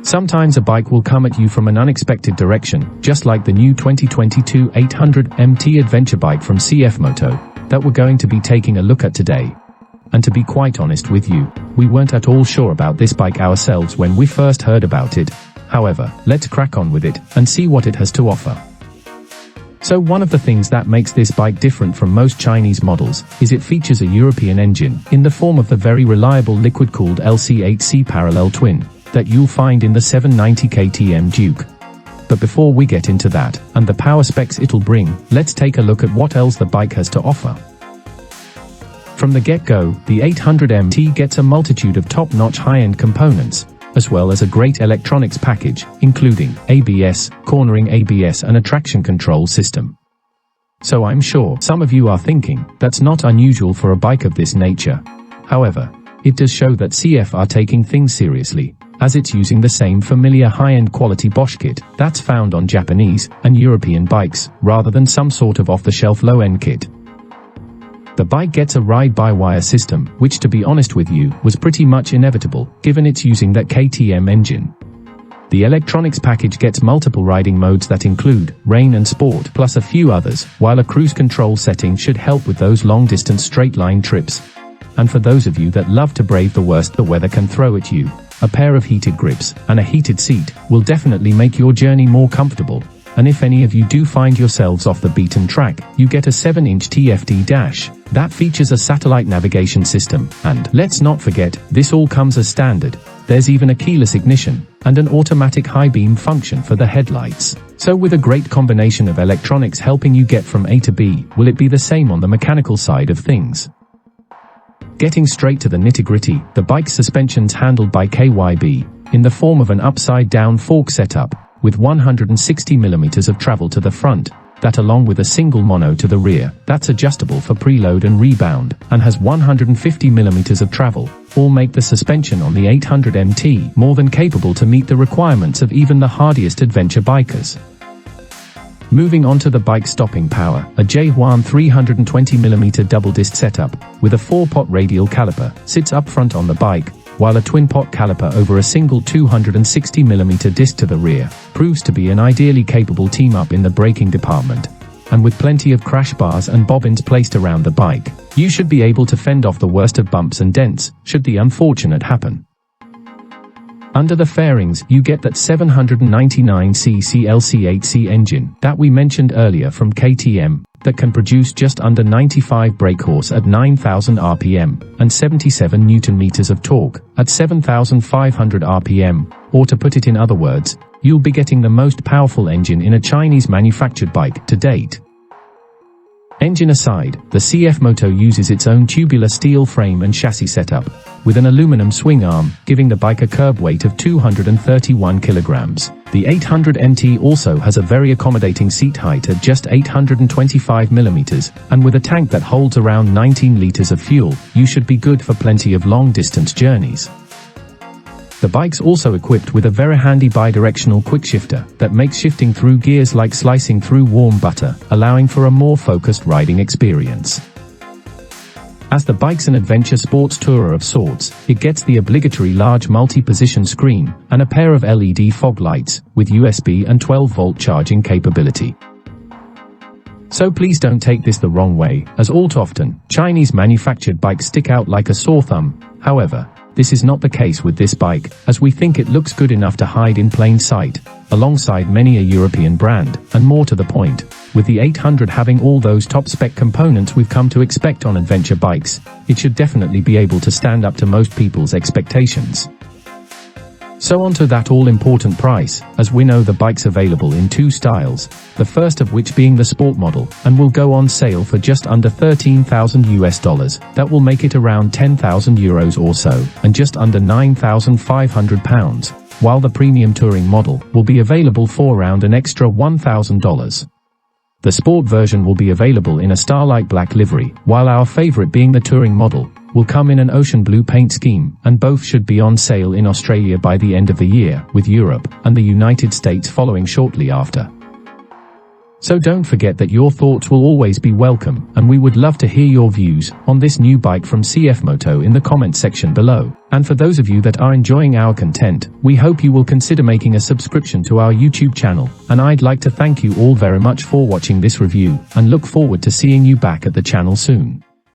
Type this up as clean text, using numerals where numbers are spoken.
Sometimes a bike will come at you from an unexpected direction, just like the new 2022 800 MT adventure bike from Cfmoto, that we're going to be taking a look at today. And to be quite honest with you, we weren't at all sure about this bike ourselves when we first heard about it. However, let's crack on with it, and see what it has to offer. So one of the things that makes this bike different from most Chinese models, is it features a European engine, in the form of the very reliable liquid-cooled LC8C parallel twin, that you'll find in the 790 KTM Duke. But before we get into that, and the power specs it'll bring, let's take a look at what else the bike has to offer. From the get-go, the 800 MT gets a multitude of top-notch high-end components, as well as a great electronics package, including ABS, cornering ABS and a traction control system. So I'm sure some of you are thinking, that's not unusual for a bike of this nature. However, it does show that CF are taking things seriously, as it's using the same familiar high-end quality Bosch kit that's found on Japanese and European bikes, rather than some sort of off-the-shelf low-end kit. The bike gets a ride-by-wire system, which to be honest with you, was pretty much inevitable, given it's using that KTM engine. The electronics package gets multiple riding modes that include rain and sport, plus a few others, while a cruise control setting should help with those long-distance straight-line trips. And for those of you that love to brave the worst the weather can throw at you, a pair of heated grips and a heated seat will definitely make your journey more comfortable. And if any of you do find yourselves off the beaten track, you get a 7-inch TFT dash that features a satellite navigation system, and let's not forget, this all comes as standard. There's even a keyless ignition and an automatic high beam function for the headlights. So with a great combination of electronics helping you get from A to B, will it be the same on the mechanical side of things? Getting straight to the nitty-gritty, the bike's suspension's handled by KYB, in the form of an upside-down fork setup, with 160mm of travel to the front, that along with a single mono to the rear, that's adjustable for preload and rebound, and has 150mm of travel, all make the suspension on the 800 MT more than capable to meet the requirements of even the hardiest adventure bikers. Moving on to the bike's stopping power, a J1 320mm double-disc setup, with a 4-pot radial caliper, sits up front on the bike, while a twin-pot caliper over a single 260mm disc to the rear, proves to be an ideally capable team-up in the braking department. And with plenty of crash bars and bobbins placed around the bike, you should be able to fend off the worst of bumps and dents, should the unfortunate happen. Under the fairings, you get that 799cc LC8C engine that we mentioned earlier from KTM, that can produce just under 95 brake horse at 9,000 RPM, and 77 Nm of torque at 7,500 RPM, or to put it in other words, you'll be getting the most powerful engine in a Chinese manufactured bike to date. Engine aside, the Cfmoto uses its own tubular steel frame and chassis setup, with an aluminum swing arm, giving the bike a curb weight of 231 kilograms. The 800 MT also has a very accommodating seat height at just 825mm, and with a tank that holds around 19 liters of fuel, you should be good for plenty of long-distance journeys. The bike's also equipped with a very handy bi-directional quick-shifter that makes shifting through gears like slicing through warm butter, allowing for a more focused riding experience. As the bike's an adventure sports tourer of sorts, it gets the obligatory large multi-position screen and a pair of LED fog lights with USB and 12-volt charging capability. So please don't take this the wrong way, as all too often, Chinese manufactured bikes stick out like a sore thumb. However, this is not the case with this bike, as we think it looks good enough to hide in plain sight, alongside many a European brand, and more to the point, with the 800 having all those top-spec components we've come to expect on adventure bikes, it should definitely be able to stand up to most people's expectations. So on to that all-important price, as we know the bike's available in two styles, the first of which being the sport model, and will go on sale for just under $13,000. That will make it around 10,000 euros or so, and just under £9,500, while the premium touring model will be available for around an extra $1,000. The sport version will be available in a starlight black livery, while our favorite being the touring model will come in an ocean blue paint scheme, and both should be on sale in Australia by the end of the year, with Europe and the United States following shortly after. So don't forget that your thoughts will always be welcome, and we would love to hear your views on this new bike from Cfmoto in the comment section below. And for those of you that are enjoying our content, we hope you will consider making a subscription to our YouTube channel. And I'd like to thank you all very much for watching this review, and look forward to seeing you back at the channel soon.